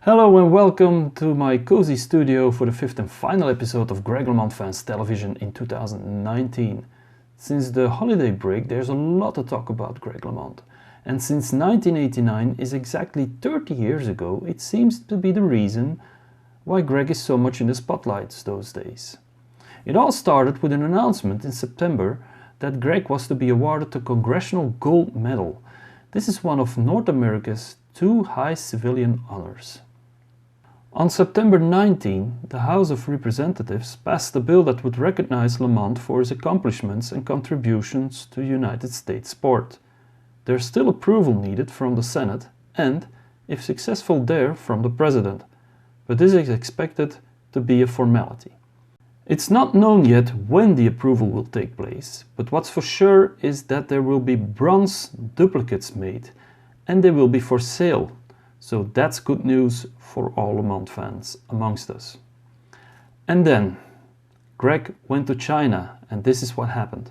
Hello and welcome to my cozy studio for the fifth and final episode of Greg LeMond Fans Television in 2019. Since the holiday break there's a lot to talk about Greg LeMond. And since 1989 is exactly 30 years ago, it seems to be the reason why Greg is so much in the spotlights those days. It all started with an announcement in September that Greg was to be awarded the Congressional Gold Medal. This is one of North America's two high civilian honors. On September 19, the House of Representatives passed a bill that would recognize LeMond for his accomplishments and contributions to United States sport. There's still approval needed from the Senate and, if successful there, from the President, but this is expected to be a formality. It's not known yet when the approval will take place, but what's for sure is that there will be bronze duplicates made and they will be for sale. So that's good news for all LeMond fans amongst us. And then Greg went to China and this is what happened.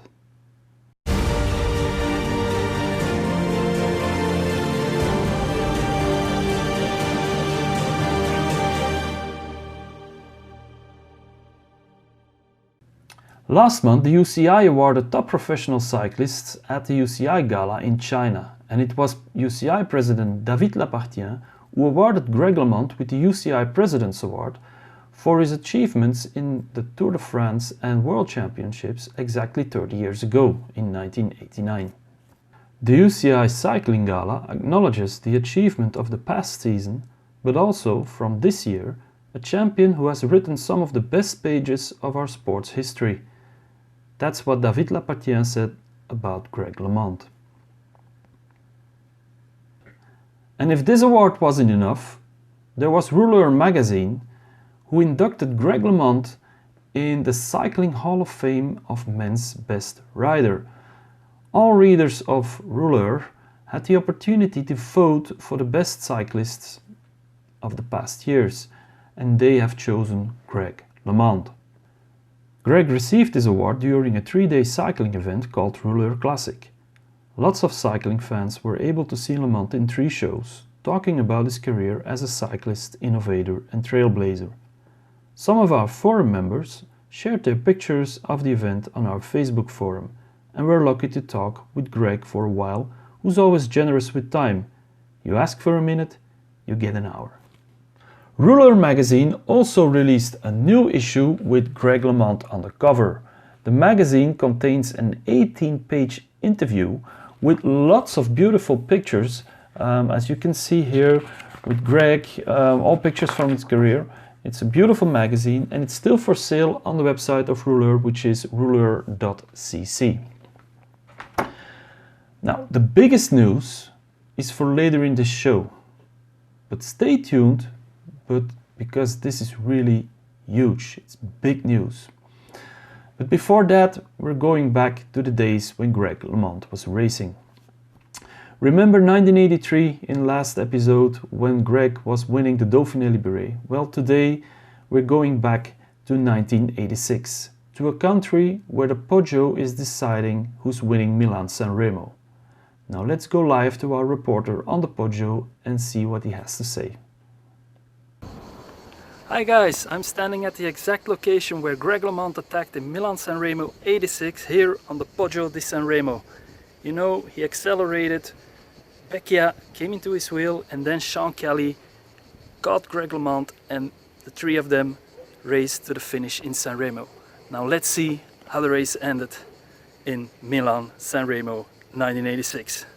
Last month the UCI awarded top professional cyclists at the UCI Gala in China, and it was UCI President David Lapartien who awarded Greg LeMond with the UCI President's Award for his achievements in the Tour de France and World Championships exactly 30 years ago, in 1989. The UCI Cycling Gala acknowledges the achievement of the past season, but also, from this year, a champion who has written some of the best pages of our sport's history. That's what David Lapartien said about Greg LeMond. And if this award wasn't enough, there was Rouleur magazine who inducted Greg LeMond in the Cycling Hall of Fame of Men's Best Rider. All readers of Rouleur had the opportunity to vote for the best cyclists of the past years, and they have chosen Greg LeMond. Greg received this award during a 3-day cycling event called Rouleur Classic. Lots of cycling fans were able to see LeMond in 3 shows, talking about his career as a cyclist, innovator and trailblazer. Some of our forum members shared their pictures of the event on our Facebook forum, and we're lucky to talk with Greg for a while, who's always generous with time. You ask for a minute, you get an hour. Rouleur magazine also released a new issue with Greg LeMond on the cover. The magazine contains an 18-page interview with lots of beautiful pictures, as you can see here with Greg, all pictures from his career. It's a beautiful magazine and it's still for sale on the website of Rouleur, which is rouleur.cc. Now, the biggest news is for later in the show, but stay tuned. But because this is really huge, it's big news. But before that, we're going back to the days when Greg LeMond was racing. Remember 1983 in last episode when Greg was winning the Dauphiné Libéré? Well, today we're going back to 1986, to a country where the Poggio is deciding who's winning Milan Sanremo. Now let's go live to our reporter on the Poggio and see what he has to say. Hi guys, I'm standing at the exact location where Greg LeMond attacked in Milan Sanremo 86 here on the Poggio di Sanremo. You know, he accelerated, Becchia came into his wheel and then Sean Kelly caught Greg LeMond and the 3 of them raced to the finish in Sanremo. Now let's see how the race ended in Milan Sanremo 1986.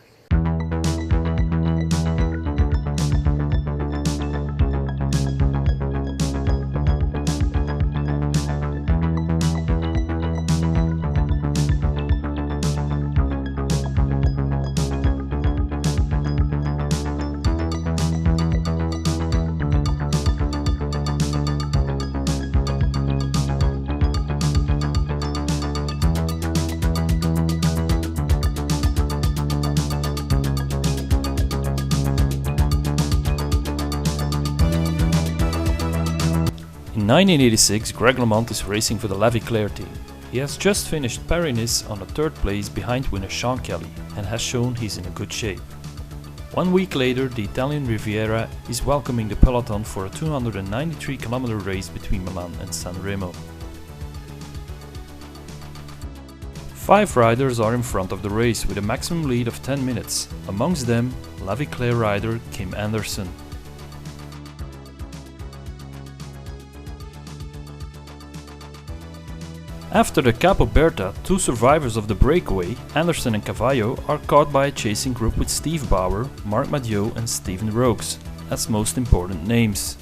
In 1986, Greg LeMond is racing for the La Viclaire team. He has just finished Paris-Nice on a 3rd place behind winner Sean Kelly and has shown he's in a good shape. 1 week later, the Italian Riviera is welcoming the peloton for a 293-kilometer race between Milan and Sanremo. 5 riders are in front of the race with a maximum lead of 10 minutes, amongst them La Viclair rider Kim Anderson. After the Capo Berta, 2 survivors of the breakaway, Anderson and Cavallo, are caught by a chasing group with Steve Bauer, Marc Madiot and Steven Roques as most important names.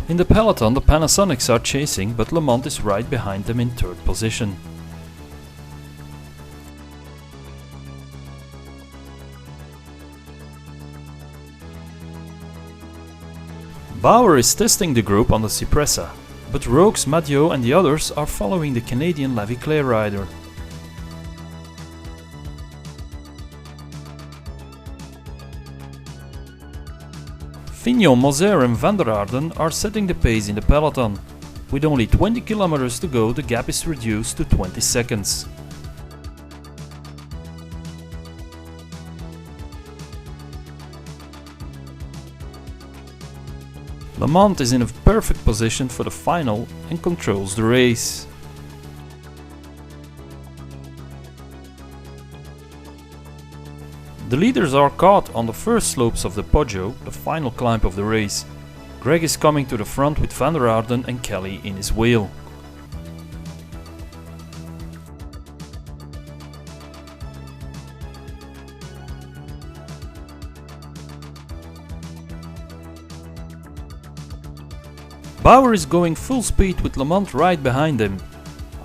In the peloton, the Panasonics are chasing, but Le Mans is right behind them in 3rd position. Bauer is testing the group on the Cipressa, but Roques, Madiot and the others are following the Canadian La Viclair rider. Fignon, Moser and Van der Aarden are setting the pace in the peloton. With only 20 kilometers to go, the gap is reduced to 20 seconds. Le Mans is in a perfect position for the final and controls the race. The leaders are caught on the first slopes of the Poggio, the final climb of the race. Greg is coming to the front with Van der Aarden and Kelly in his wheel. Bauer is going full speed with Le Mans right behind him.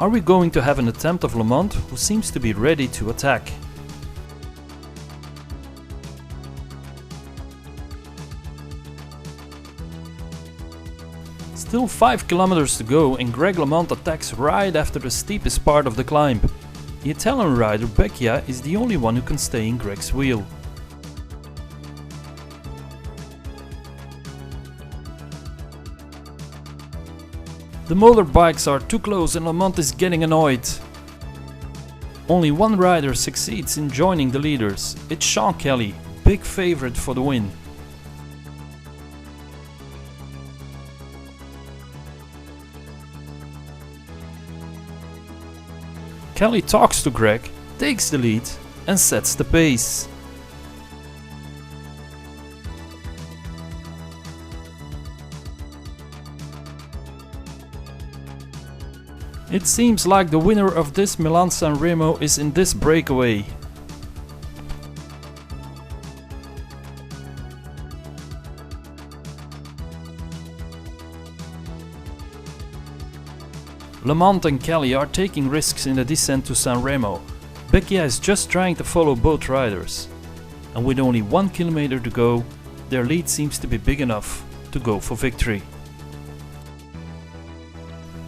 Are we going to have an attempt of Le Mans, who seems to be ready to attack? Still 5 kilometers to go and Greg LeMond attacks right after the steepest part of the climb. The Italian rider Becchia is the only one who can stay in Greg's wheel. The motorbikes are too close and LeMond is getting annoyed. Only one rider succeeds in joining the leaders. It's Sean Kelly, big favorite for the win. Kelly talks to Greg, takes the lead and sets the pace. It seems like the winner of this Milan Sanremo is in this breakaway. LeMond and Kelly are taking risks in the descent to Sanremo. Becchia is just trying to follow both riders. And with only 1 kilometer to go, their lead seems to be big enough to go for victory.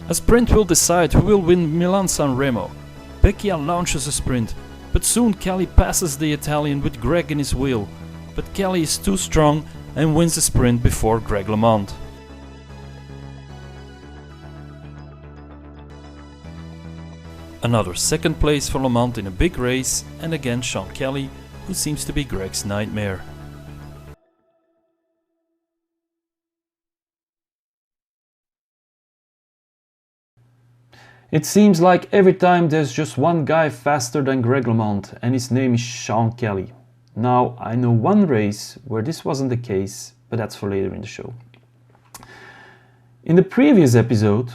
A sprint will decide who will win Milan Sanremo. Becchia launches a sprint, but soon Kelly passes the Italian with Greg in his wheel. But Kelly is too strong and wins the sprint before Greg LeMond. Another second place for LeMond in a big race, and again Sean Kelly, who seems to be Greg's nightmare. It seems like every time there's just one guy faster than Greg LeMond, and his name is Sean Kelly. Now, I know one race where this wasn't the case, but that's for later in the show. In the previous episode,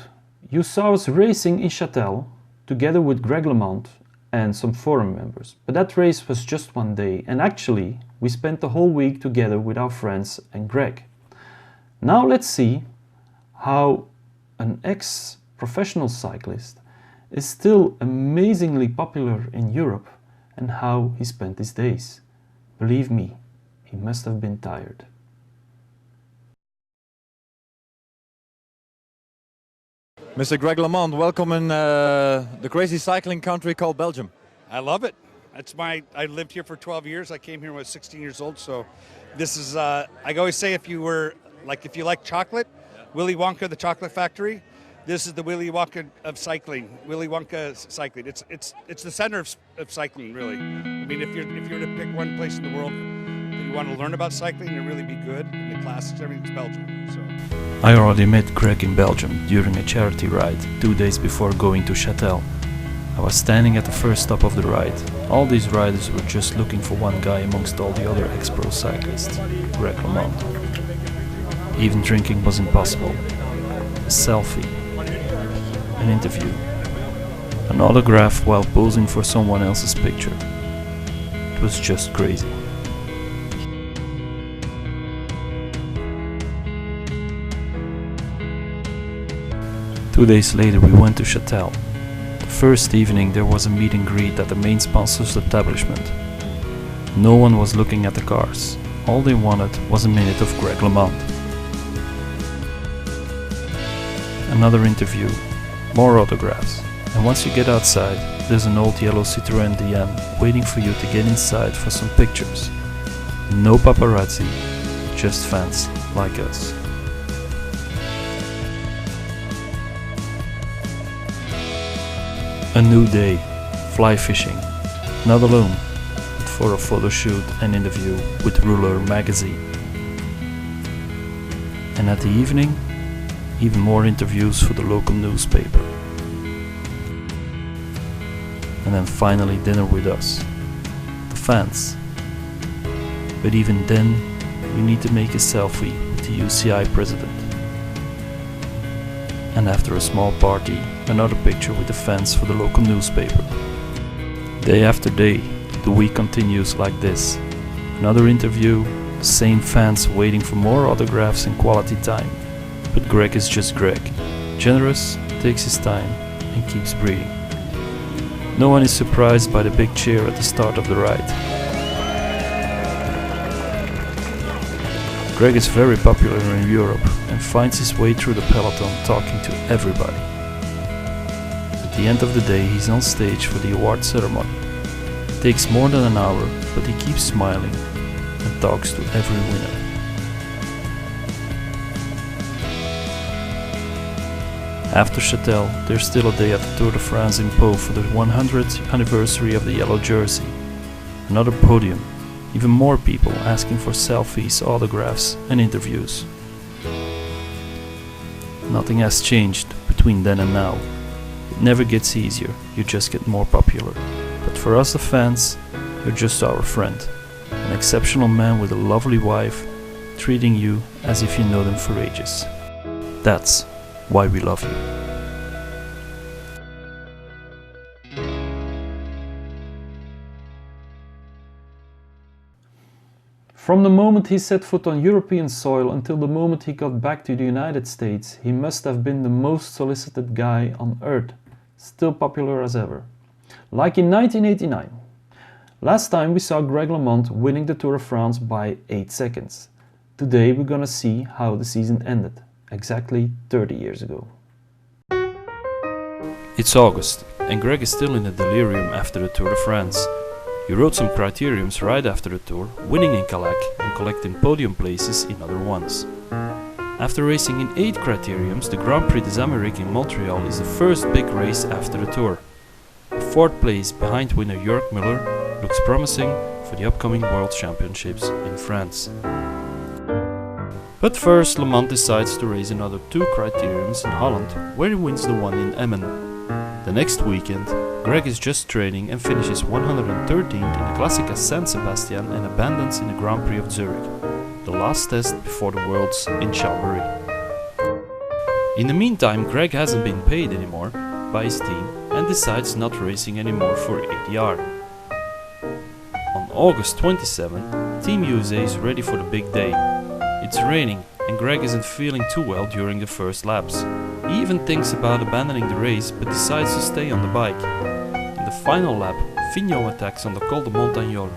you saw us racing in Châtel together with Greg LeMond and some forum members, but that race was just one day, and actually we spent the whole week together with our friends and Greg. Now let's see how an ex-professional cyclist is still amazingly popular in Europe and how he spent his days. Believe me, he must have been tired. Mr. Greg LeMond, welcome in the crazy cycling country called Belgium. I love it. I lived here for 12 years. I came here when I was 16 years old. So this is, I always say if you like chocolate, Willy Wonka, the chocolate factory, This is the Willy Wonka of cycling. Willy Wonka cycling. It's the center of cycling, really. I mean, if you're to pick one place in the world that you want to learn about cycling and really be good in the classics, everything's Belgium. So. I already met Greg in Belgium during a charity ride 2 days before going to Châtel. I was standing at the first stop of the ride. All these riders were just looking for one guy amongst all the other ex-pro cyclists, Greg LeMond. Even drinking was impossible. A selfie, an interview, an autograph while posing for someone else's picture. It was just crazy. Two days later we went to Châtel. The first evening there was a meet and greet at the main sponsor's establishment. No one was looking at the cars. All they wanted was a minute of Greg LeMond. Another interview, more autographs, and once you get outside, there's an old yellow Citroën DM waiting for you to get inside for some pictures. No paparazzi, just fans like us. A new day, fly fishing, not alone, but for a photo shoot and interview with Rouleur magazine. And at the evening, even more interviews for the local newspaper. And then finally dinner with us, the fans. But even then, you need to make a selfie with the UCI president. And after a small party, another picture with the fans for the local newspaper. Day after day, the week continues like this. Another interview, the same fans waiting for more autographs and quality time. But Greg is just Greg, generous, takes his time and keeps breathing. No one is surprised by the big cheer at the start of the ride. Greg is very popular in Europe and finds his way through the peloton talking to everybody. At the end of the day he's on stage for the award ceremony. It takes more than an hour, but he keeps smiling and talks to every winner. After Châtel, there's still a day at the Tour de France in Pau for the 100th anniversary of the yellow jersey. Another podium, even more people asking for selfies, autographs and interviews. Nothing has changed between then and now. It never gets easier, you just get more popular. But for us the fans, you're just our friend. An exceptional man with a lovely wife, treating you as if you know them for ages. That's why we love you. From the moment he set foot on European soil until the moment he got back to the United States, he must have been the most solicited guy on earth, still popular as ever. Like in 1989. Last time we saw Greg LeMond winning the Tour de France by 8 seconds. Today we're gonna see how the season ended, exactly 30 years ago. It's August, and Greg is still in a delirium after the Tour de France. He rode some criteriums right after the Tour, winning in Calac and collecting podium places in other ones. After racing in 8 criteriums, the Grand Prix des Amériques in Montreal is the first big race after the Tour. A 4th place behind winner Jörg Müller looks promising for the upcoming World Championships in France. But first LeMond decides to race another 2 criteriums in Holland, where he wins the one in Emmen. The next weekend, Greg is just training and finishes 113th in the Classica San Sebastian and abandons in the Grand Prix of Zurich, the last test before the Worlds in Chambéry. In the meantime, Greg hasn't been paid anymore by his team and decides not racing anymore for ADR. On August 27, Team USA is ready for the big day. It's raining and Greg isn't feeling too well during the first laps. He even thinks about abandoning the race but decides to stay on the bike. In the final lap, Fignon attacks on the Col de Montagnol.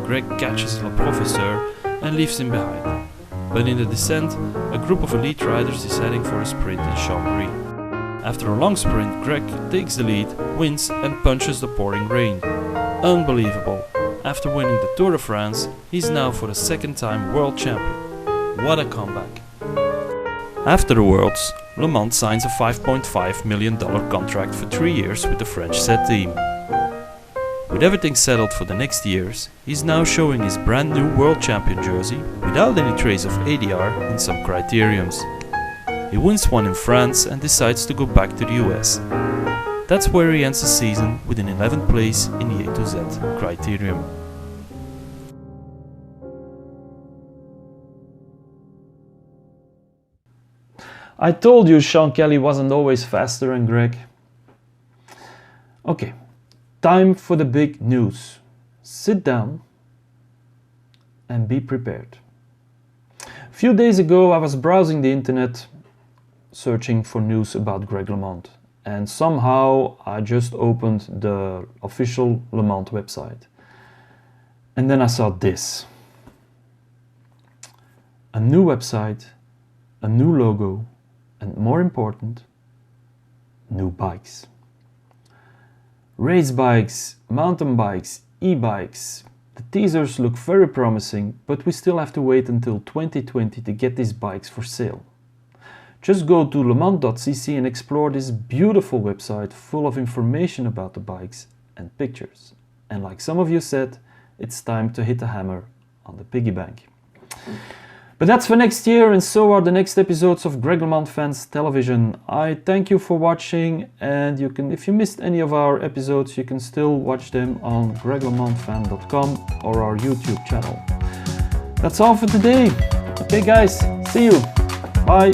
Greg catches Le Professeur and leaves him behind. But in the descent, a group of elite riders is heading for a sprint in Chambéry. After a long sprint, Greg takes the lead, wins and punches the pouring rain. Unbelievable! After winning the Tour de France, he's now for the 2nd time world champion. What a comeback! After the Worlds, Le Mans signs a $5.5 million contract for 3 years with the French set team. With everything settled for the next years, he's now showing his brand new World Champion jersey without any trace of ADR in some criteriums. He wins one in France and decides to go back to the US. That's where he ends the season with an 11th place in the A to Z criterium. I told you Sean Kelly wasn't always faster than Greg. Okay, time for the big news. Sit down and be prepared. A few days ago I was browsing the internet searching for news about Greg LeMond, and somehow I just opened the official Le Mans website. And then I saw this. A new website, a new logo, and more important, new bikes. Race bikes, mountain bikes, e-bikes. The teasers look very promising, but we still have to wait until 2020 to get these bikes for sale. Just go to lemans.cc and explore this beautiful website full of information about the bikes and pictures. And like some of you said, it's time to hit the hammer on the piggy bank. But that's for next year, and so are the next episodes of Greg LeMond Fans Television. I thank you for watching, and you can, if you missed any of our episodes, you can still watch them on greglemondfan.com or our YouTube channel. That's all for today. Okay guys, see you. Bye.